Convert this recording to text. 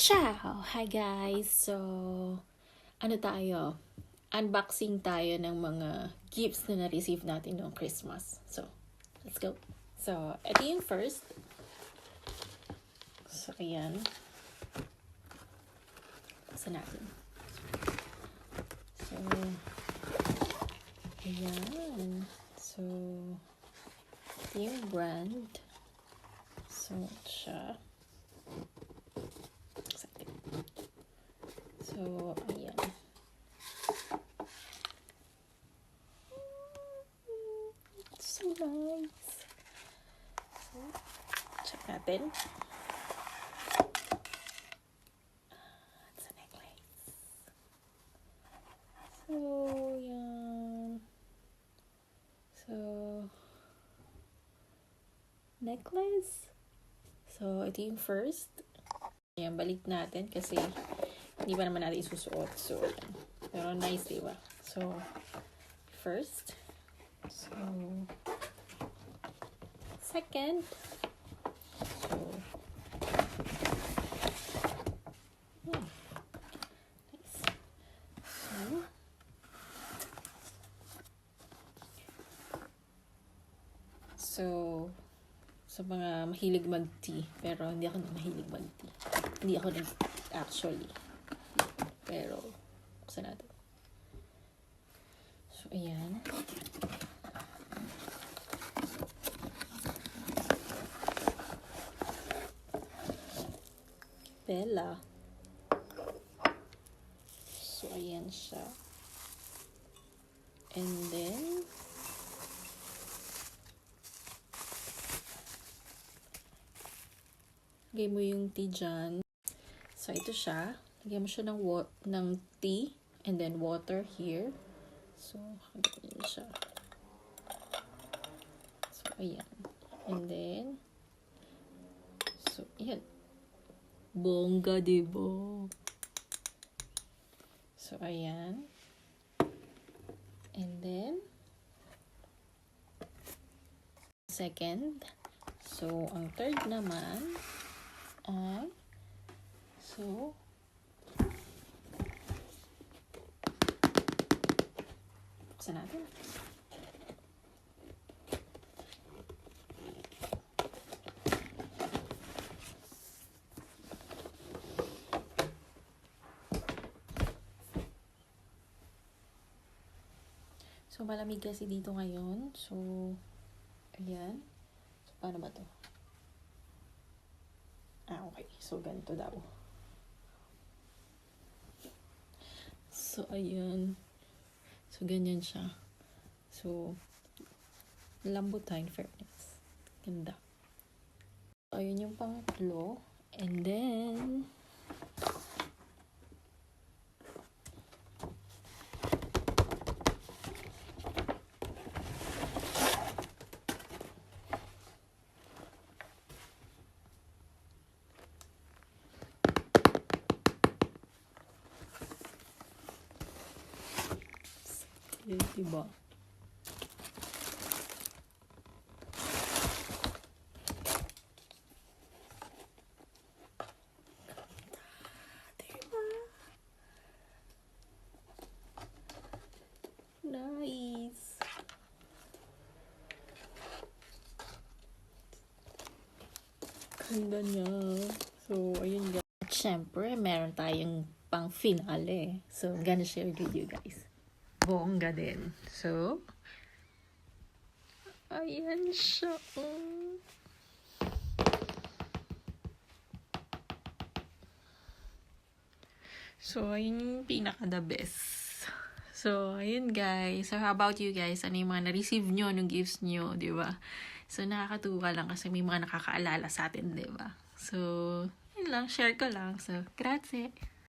Ciao! Hi guys! So, ano tayo? Unboxing tayo ng mga gifts na na-receive natin noong Christmas. So, let's go! So, ito yung first. So, ayan. Buksan natin. So, ayan. So, ito yung brand. So, siya. So, ayan. It's so nice. So, check natin. It's a necklace. So, yan. So, necklace. So, ito yung first. Ayan, balik natin kasi hindi pa naman natin isusuot. So, ayan. Pero nice, diba? So, first. So, second. So, nice. So, sa mga mahilig mag-tea. Pero hindi ako mahilig mag-tea. Hindi ako actually. Pero, buksan natin. So, ayan. Bella. So, ayan siya. And then, lagay mo yung tea dyan. So, ito siya. Lagyan mo siya ng tea and then water here. So, ganyan siya. So, ayan. And then, so, ayan. Bongga, diba? So, ayan. And then, second. So, ang third naman ay, so, buksan natin. So, malamig kasi dito ngayon. So, ayan. So, paano ba to? Okay. So, ganito daw. So, ayan. So, ganyan siya. So, lambot tayo, in fairness. Ganda. So, ayun yung pangatlo. And then, diba? Nice. Ganda niya. So, ayun guys. At syempre, meron tayong pang finale. So, I'm gonna share with you guys. Bongga din. So, ayan siya. So, ayun yung pinaka-the best. So, ayun guys. So, how about you guys? Ano yung mga na-receive nyo nung gifts nyo, di ba? So, nakakatuwa lang kasi may mga nakakaalala sa atin, di ba? So, yun lang. Share ko lang. So, grazie.